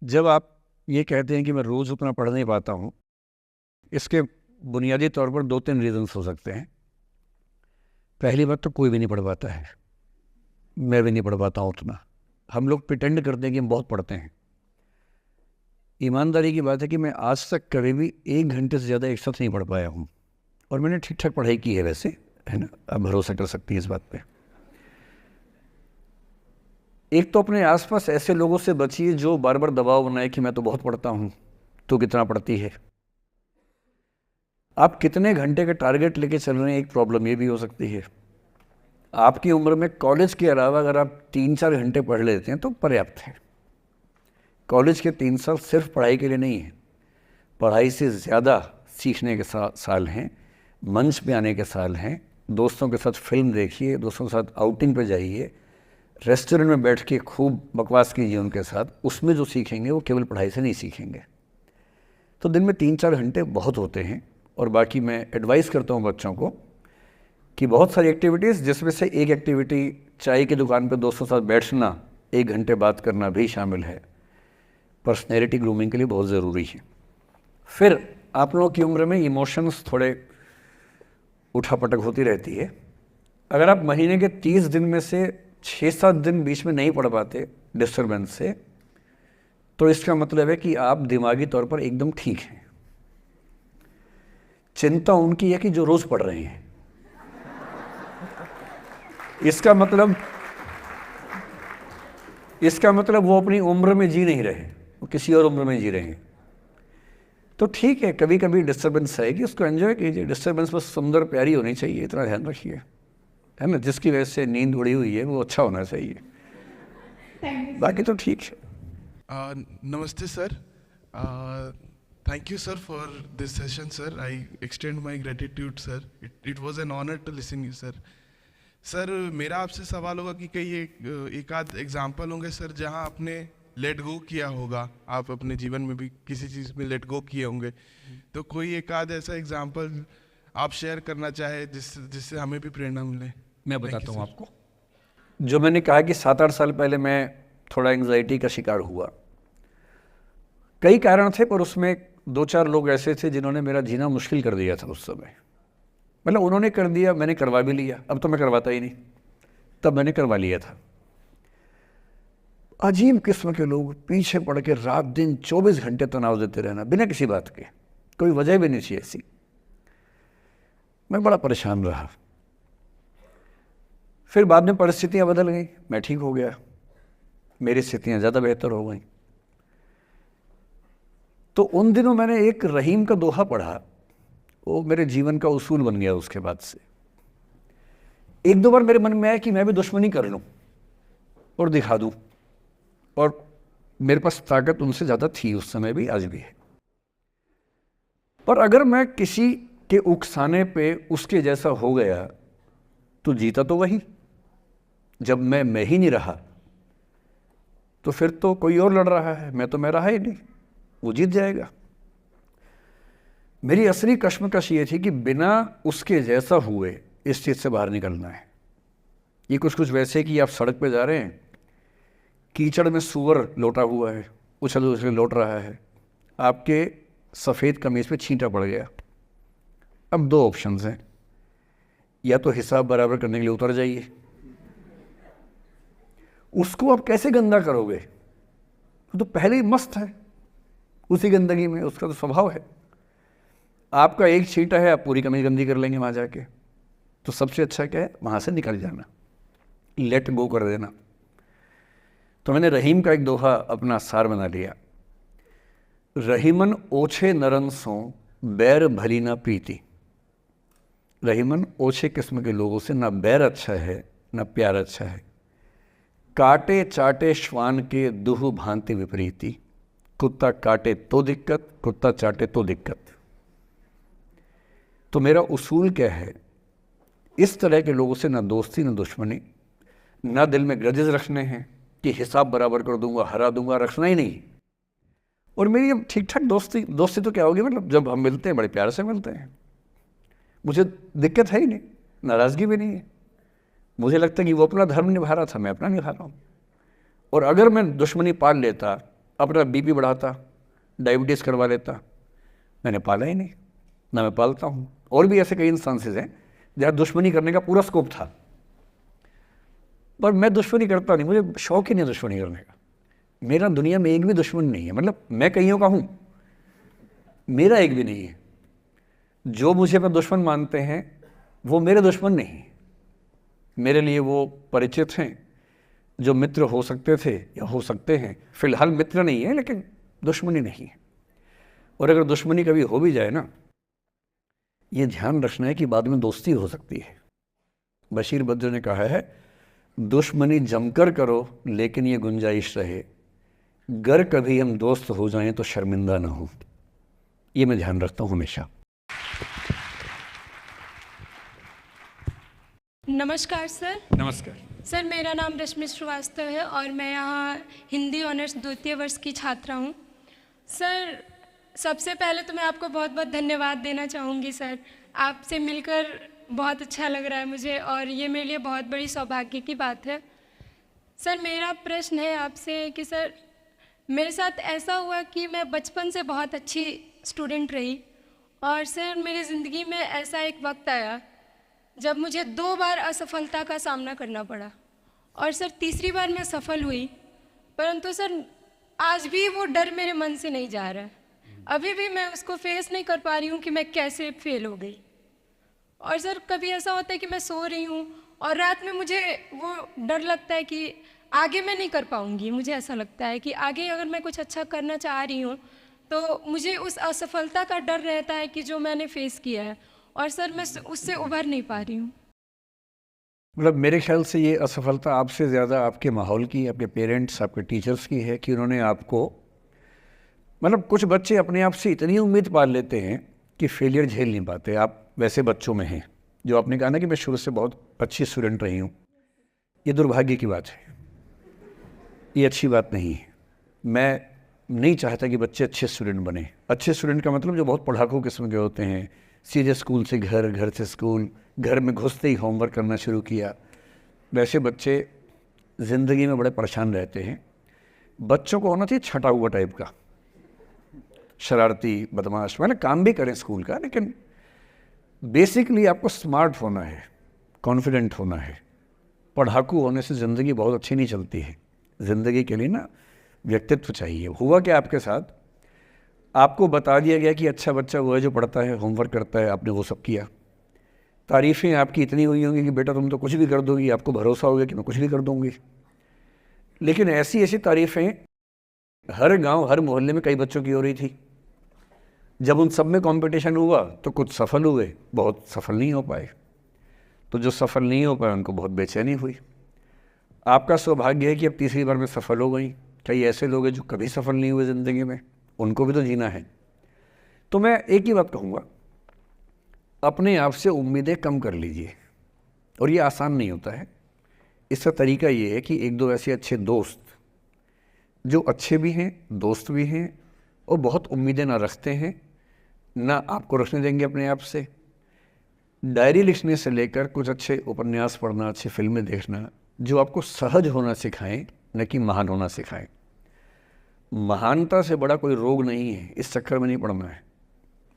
जब आप ये कहते हैं कि मैं रोज़ उतना पढ़ नहीं पाता हूँ, इसके बुनियादी तौर पर 2-3 रीज़न्स हो सकते हैं। पहली बात तो कोई भी नहीं पढ़ पाता है, मैं भी नहीं पढ़ पाता हूँ उतना। हम लोग प्रिटेंड करते हैं कि हम बहुत पढ़ते हैं। ईमानदारी की बात है कि मैं आज तक कभी भी 1 घंटे से ज़्यादा एक साथ नहीं पढ़ पाया हूँ, और मैंने ठीक-ठाक पढ़ाई की है वैसे, है ना? आप भरोसा कर सकती हैं इस बात पे। एक तो अपने आसपास ऐसे लोगों से बचिए जो बार-बार दबाव बनाए कि मैं तो बहुत पढ़ता हूँ, तू कितना पढ़ती है? आप कितने घंटे का टारगेट लेके चल रहे हैं, एक प्रॉब्लम ये भी हो सकती है। आपकी उम्र में कॉलेज के अलावा अगर आप 3-4 घंटे पढ़ लेते हैं तो पर्याप्त है। कॉलेज के 3 साल सिर्फ पढ़ाई के लिए नहीं है, पढ़ाई से ज़्यादा सीखने के साल हैं, मंच पे आने के साल हैं। दोस्तों के साथ फिल्म देखिए, दोस्तों के साथ आउटिंग पे जाइए, रेस्टोरेंट में बैठ के खूब बकवास कीजिए उनके साथ। उसमें जो सीखेंगे वो केवल पढ़ाई से नहीं सीखेंगे। तो दिन में 3-4 घंटे बहुत होते हैं। और बाकी मैं एडवाइस करता हूँ बच्चों को कि बहुत सारी एक्टिविटीज़, जिसमें से एक एक्टिविटी चाय की दुकान पर दोस्तों के साथ बैठना, 1 घंटे बात करना भी शामिल है। पर्सनैलिटी ग्रूमिंग के लिए बहुत ज़रूरी है। फिर आप लोगों की उम्र में इमोशंस थोड़े उठापटक होती रहती है। अगर आप महीने के 30 दिन में से 6-7 दिन बीच में नहीं पढ़ पाते डिस्टर्बेंस से, तो इसका मतलब है कि आप दिमागी तौर पर एकदम ठीक हैं। चिंता उनकी है कि जो रोज़ पढ़ रहे हैं। इसका मतलब वो अपनी उम्र में जी नहीं रहे, वो किसी और उम्र में जी रहे हैं। तो ठीक है, कभी कभी डिस्टर्बेंस आएगी, उसको एंजॉय कीजिए। डिस्टर्बेंस बस सुंदर प्यारी होनी चाहिए, इतना ध्यान रखिए, है ना? जिसकी वजह से नींद उड़ी हुई है वो अच्छा होना चाहिए, बाकी तो ठीक है। Namaste, sir. Thank you, sir, for this session, sir. I extend my gratitude, sir. It was an honor to listen you, sir. Sir, मेरा आपसे सवाल होगा कि कई एक आध एग्जाम्पल होंगे सर जहां आपने लेट गो किया होगा, आप अपने जीवन में भी किसी चीज़ में लेट गो किए होंगे, तो कोई एक आध ऐसा एग्जाम्पल आप शेयर करना चाहे जिससे हमें भी प्रेरणा मिले। मैं बताता हूँ आपको। जो मैंने कहा कि 7-8 साल पहले मैं थोड़ा एंग्जाइटी का शिकार हुआ, कई कारण थे, पर उसमें 2-4 लोग ऐसे थे जिन्होंने मेरा जीना मुश्किल कर दिया था उस समय। मतलब उन्होंने कर दिया, मैंने करवा भी लिया। अब तो मैं करवाता ही नहीं, तब मैंने करवा लिया था। अजीब किस्म के लोग पीछे पड़ के रात दिन 24 घंटे तनाव देते रहना बिना किसी बात के, कोई वजह भी नहीं थी ऐसी। मैं बड़ा परेशान रहा। फिर बाद में परिस्थितियां बदल गई, मैं ठीक हो गया, मेरी स्थितियां ज़्यादा बेहतर हो गई। तो उन दिनों मैंने एक रहीम का दोहा पढ़ा, वो मेरे जीवन का उसूल बन गया। उसके बाद से 1-2 बार मेरे मन में आया कि मैं भी दुश्मनी कर लूं और दिखा दूं, और मेरे पास ताकत उनसे ज़्यादा थी उस समय भी, आज भी है। पर अगर मैं किसी के उकसाने पे उसके जैसा हो गया तो जीता तो वही। जब मैं ही नहीं रहा तो फिर तो कोई और लड़ रहा है, मैं रहा ही नहीं, वो जीत जाएगा। मेरी असली कश्मकश ये थी कि बिना उसके जैसा हुए इस चीज़ से बाहर निकलना है। ये कुछ वैसे कि आप सड़क पे जा रहे हैं, कीचड़ में सूअर लोटा हुआ है, उछल उछल लौट रहा है, आपके सफ़ेद कमीज पे छींटा पड़ गया। अब 2 ऑप्शंस हैं, या तो हिसाब बराबर करने के लिए उतर जाइए, उसको आप कैसे गंदा करोगे, वो तो पहले ही मस्त है उसी गंदगी में, उसका तो स्वभाव है। आपका एक छींटा है, आप पूरी कमीज गंदी कर लेंगे वहाँ जाके। तो सबसे अच्छा क्या है, वहाँ से निकल जाना, लेट गो कर देना। तो मैंने रहीम का एक दोहा अपना सार बना लिया। रहीमन ओछे नरन सो बैर भली ना प्रीति। रहीमन ओछे किस्म के लोगों से ना बैर अच्छा है ना प्यार अच्छा है। काटे चाटे श्वान के दुह भांति विपरीति। कुत्ता काटे तो दिक्कत, कुत्ता चाटे तो दिक्कत। तो मेरा उसूल क्या है, इस तरह के लोगों से ना दोस्ती ना दुश्मनी, ना दिल में ग्रजेस रखने हैं कि हिसाब बराबर कर दूंगा, हरा दूंगा, रखना ही नहीं। और मेरी अब ठीक ठाक दोस्ती तो क्या होगी, मतलब जब हम मिलते हैं बड़े प्यार से मिलते हैं, मुझे दिक्कत है ही नहीं, नाराज़गी भी नहीं है। मुझे लगता है कि वो अपना धर्म निभा रहा था, मैं अपना निभा रहा हूँ। और अगर मैं दुश्मनी पाल लेता अपना बीपी बढ़ाता, डायबिटीज़ करवा लेता। मैंने पाला ही नहीं, ना मैं पालता हूँ। और भी ऐसे कई इंस्टांसेस हैं जहाँ दुश्मनी करने का पूरा स्कोप था, पर मैं दुश्मनी करता नहीं, मुझे शौक ही नहीं दुश्मनी करने का। मेरा दुनिया में एक भी दुश्मन नहीं है, मतलब मैं कईयों का हूँ, मेरा एक भी नहीं है। जो मुझे अपना दुश्मन मानते हैं वो मेरे दुश्मन नहीं, मेरे लिए वो परिचित हैं जो मित्र हो सकते थे या हो सकते हैं। फिलहाल मित्र नहीं है, लेकिन दुश्मनी नहीं है। और अगर दुश्मनी कभी हो भी जाए ना, ये ध्यान रखना है कि बाद में दोस्ती हो सकती है। बशीर बद्र ने कहा है, दुश्मनी जमकर करो लेकिन ये गुंजाइश रहे, गर कभी हम दोस्त हो जाएं तो शर्मिंदा ना हो। ये मैं ध्यान रखता हूँ हमेशा। नमस्कार सर। नमस्कार सर, मेरा नाम रश्मि श्रीवास्तव है और मैं यहाँ हिंदी ऑनर्स द्वितीय वर्ष की छात्रा हूँ। सर, सबसे पहले तो मैं आपको बहुत बहुत धन्यवाद देना चाहूँगी सर। आपसे मिलकर बहुत अच्छा लग रहा है मुझे और ये मेरे लिए बहुत बड़ी सौभाग्य की बात है। सर, मेरा प्रश्न है आपसे कि सर, मेरे साथ ऐसा हुआ कि मैं बचपन से बहुत अच्छी स्टूडेंट रही और सर मेरी ज़िंदगी में ऐसा एक वक्त आया जब मुझे 2 बार असफलता का सामना करना पड़ा और सर तीसरी बार मैं सफल हुई, परंतु सर आज भी वो डर मेरे मन से नहीं जा रहा है। अभी भी मैं उसको फेस नहीं कर पा रही हूँ कि मैं कैसे फेल हो गई। और सर कभी ऐसा होता है कि मैं सो रही हूँ और रात में मुझे वो डर लगता है कि आगे मैं नहीं कर पाऊँगी। मुझे ऐसा लगता है कि आगे अगर मैं कुछ अच्छा करना चाह रही हूँ तो मुझे उस असफलता का डर रहता है कि जो मैंने फेस किया है, और सर मैं उससे उभर नहीं पा रही हूँ। मतलब मेरे ख्याल से ये असफलता आपसे ज़्यादा आपके माहौल की, आपके पेरेंट्स, आपके टीचर्स की है कि उन्होंने आपको, मतलब कुछ बच्चे अपने आप से इतनी उम्मीद पाल लेते हैं कि फेलियर झेल नहीं पाते। आप वैसे बच्चों में हैं। जो आपने कहा ना कि मैं शुरू से बहुत अच्छी स्टूडेंट रही हूँ, ये दुर्भाग्य की बात है, ये अच्छी बात नहीं है। मैं नहीं चाहता कि बच्चे अच्छे स्टूडेंट बने। अच्छे स्टूडेंट का मतलब जो बहुत पढ़ाकू किस्म के होते हैं, सीधे स्कूल से घर, घर से स्कूल, घर में घुसते ही होमवर्क करना शुरू किया, वैसे बच्चे ज़िंदगी में बड़े परेशान रहते हैं। बच्चों को होना चाहिए छटा हुआ टाइप का, शरारती, बदमाश, मतलब काम भी करें स्कूल का, लेकिन बेसिकली आपको स्मार्ट होना है, कॉन्फिडेंट होना है। पढ़ाकू होने से ज़िंदगी बहुत अच्छी नहीं चलती है। ज़िंदगी के लिए ना व्यक्तित्व चाहिए। हुआ क्या आपके साथ, आपको बता दिया गया कि अच्छा बच्चा वो है जो पढ़ता है, होमवर्क करता है, आपने वो सब किया। तारीफ़ें आपकी इतनी हुई होंगी कि बेटा तुम तो कुछ भी कर दोगी, आपको भरोसा हो गया कि मैं कुछ भी कर दूंगी। लेकिन ऐसी ऐसी तारीफ़ें हर गांव, हर मोहल्ले में कई बच्चों की हो रही थी। जब उन सब में कंपटीशन हुआ तो कुछ सफल हुए, बहुत सफल नहीं हो पाए। तो जो सफल नहीं हो पाए उनको बहुत बेचैनी हुई। आपका सौभाग्य है कि अब तीसरी बार में सफल हो गई। कई ऐसे लोग हैं जो कभी सफल नहीं हुए ज़िंदगी में, उनको भी तो जीना है। तो मैं एक ही बात कहूँगा, अपने आप से उम्मीदें कम कर लीजिए। और ये आसान नहीं होता है। इसका तरीका ये है कि 1-2 ऐसे अच्छे दोस्त जो अच्छे भी हैं, दोस्त भी हैं और बहुत उम्मीदें ना रखते हैं, ना आपको रखने देंगे अपने आप से। डायरी लिखने से लेकर कुछ अच्छे उपन्यास पढ़ना, अच्छी फिल्में देखना, जो आपको सहज होना सिखाएं, न कि महान होना सिखाएं। महानता से बड़ा कोई रोग नहीं है, इस चक्कर में नहीं पड़ना है।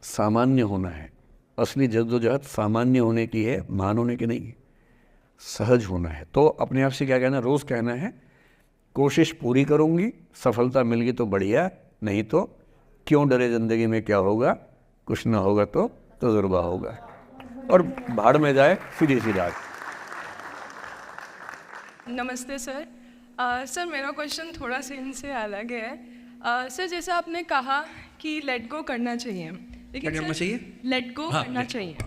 सामान्य होना है। असली जद्दोजहद सामान्य होने की है, महान होने की नहीं है। सहज होना है। तो अपने आप से क्या कहना, रोज़ कहना है, कोशिश पूरी करूँगी, सफलता मिल गई तो बढ़िया, नहीं तो क्यों डरे, ज़िंदगी में क्या होगा, कुछ ना होगा तो तजुर्बा होगा। और भाड़ में जाए सीधी सी रात। नमस्ते सर। सर मेरा क्वेश्चन थोड़ा सा इनसे अलग है। सर जैसे आपने कहा कि लेट गो करना चाहिए, लेकिन क्या करना चाहिए? लेट गो करना चाहिए।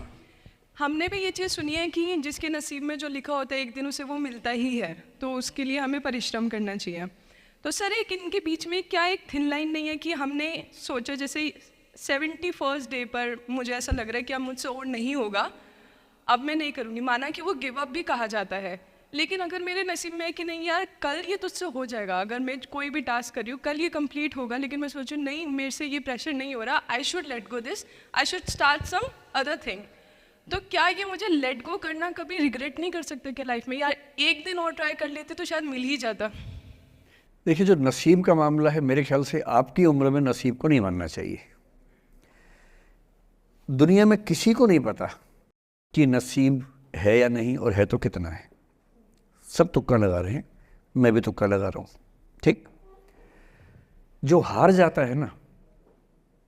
हमने भी ये चीज़ सुनी है कि जिसके नसीब में जो लिखा होता है एक दिन उसे वो मिलता ही है, तो उसके लिए हमें परिश्रम करना चाहिए। तो सर एक इनके बीच में क्या एक थिन लाइन नहीं है कि हमने सोचा जैसे 71st डे पर मुझे ऐसा लग रहा है कि अब मुझसे और नहीं होगा, अब मैं नहीं करूँगी। माना कि वो गिव अप भी कहा जाता है, लेकिन अगर मेरे नसीब में है कि नहीं यार कल ये तुझसे हो जाएगा, अगर मैं कोई भी टास्क कर रही हूँ कल ये कंप्लीट होगा, लेकिन मैं सोचूँ नहीं मेरे से ये प्रेशर नहीं हो रहा, I should let go this, I should start some other thing. तो क्या ये मुझे लेट गो करना कभी रिग्रेट नहीं कर सकते क्या लाइफ में, यार एक दिन और ट्राई कर लेते तो शायद मिल ही जाता? देखिए, जो नसीब का मामला है, मेरे ख्याल से आपकी उम्र में नसीब को नहीं मानना चाहिए। दुनिया में किसी को नहीं पता कि नसीब है या नहीं, और है तो कितना है। सब तुक्का लगा रहे हैं, मैं भी तुक्का लगा रहा हूँ, ठीक। जो हार जाता है ना,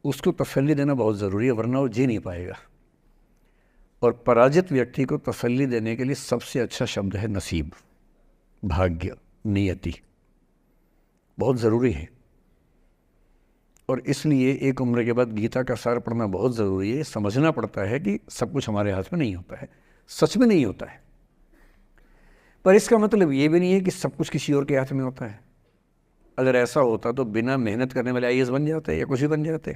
उसको तसल्ली देना बहुत ज़रूरी है, वरना वो जी नहीं पाएगा। और पराजित व्यक्ति को तसल्ली देने के लिए सबसे अच्छा शब्द है नसीब, भाग्य, नियति। बहुत ज़रूरी है। और इसलिए एक उम्र के बाद गीता का सार पढ़ना बहुत ज़रूरी है। समझना पड़ता है कि सब कुछ हमारे हाथ में नहीं होता है, सच में नहीं होता है। पर इसका मतलब ये भी नहीं है कि सब कुछ किसी और के हाथ में होता है। अगर ऐसा होता तो बिना मेहनत करने वाले आईएएस बन जाते या कुछ भी बन जाते।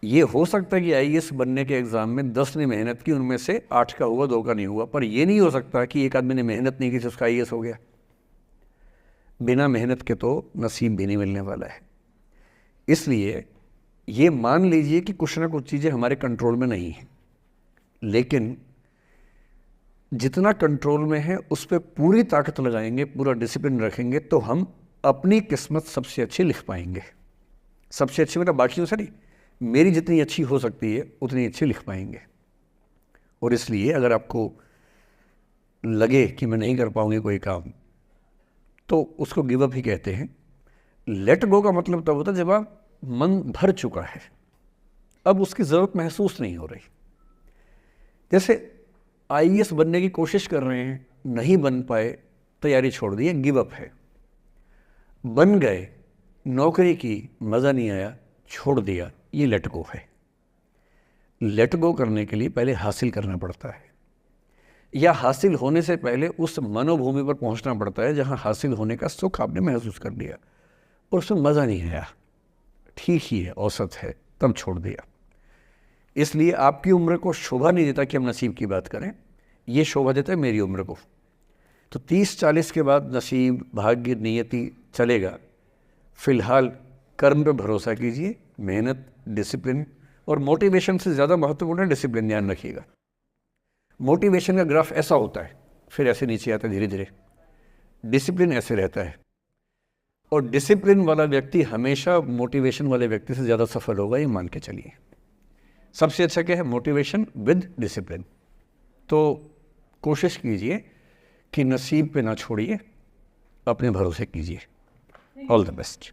ये हो सकता है कि आईएएस बनने के एग्ज़ाम में 10 ने मेहनत की, उनमें से 8 का हुआ, 2 का नहीं हुआ। पर ये नहीं हो सकता कि एक आदमी ने मेहनत नहीं की तो उसका आईएएस हो गया। बिना मेहनत के तो नसीब भी नहीं मिलने वाला है। इसलिए ये मान लीजिए कि कुछ ना कुछ चीज़ें हमारे कंट्रोल में नहीं हैं, लेकिन जितना कंट्रोल में है उस पर पूरी ताकत लगाएंगे, पूरा डिसिप्लिन रखेंगे, तो हम अपनी किस्मत सबसे अच्छी लिख पाएंगे। सबसे अच्छी मतलब बाकियों से नहीं, मेरी जितनी अच्छी हो सकती है उतनी अच्छी लिख पाएंगे। और इसलिए अगर आपको लगे कि मैं नहीं कर पाऊंगी कोई काम, तो उसको गिव अप ही कहते हैं। लेट गो का मतलब तब होता है जब आप मन भर चुका है, अब उसकी ज़रूरत महसूस नहीं हो रही। जैसे आईएएस बनने की कोशिश कर रहे हैं, नहीं बन पाए, तैयारी छोड़ दी, गिव अप है। बन गए, नौकरी की, मज़ा नहीं आया, छोड़ दिया, ये लेट गो है। लेट गो करने के लिए पहले हासिल करना पड़ता है, या हासिल होने से पहले उस मनोभूमि पर पहुंचना पड़ता है जहां हासिल होने का सुख आपने महसूस कर लिया और उसमें मज़ा नहीं आया, ठीक ही है, औसत है, तब छोड़ दिया। इसलिए आपकी उम्र को शोभा नहीं देता कि हम नसीब की बात करें, ये शोभा देता है मेरी उम्र को। तो 30-40 के बाद नसीब, भाग्य, नियति चलेगा। फिलहाल कर्म पे भरोसा कीजिए, मेहनत, डिसिप्लिन, और मोटिवेशन से ज़्यादा महत्वपूर्ण है डिसिप्लिन, ध्यान रखिएगा। मोटिवेशन का ग्राफ ऐसा होता है, फिर ऐसे नीचे आता है धीरे धीरे। डिसिप्लिन ऐसे रहता है, और डिसिप्लिन वाला व्यक्ति हमेशा मोटिवेशन वाले व्यक्ति से ज़्यादा सफल होगा, ये मान के चलिए। सबसे अच्छा क्या है? Motivation with discipline. तो कोशिश कीजिए कि नसीब पे ना छोड़िए, अपने भरोसे कीजिए। All the best.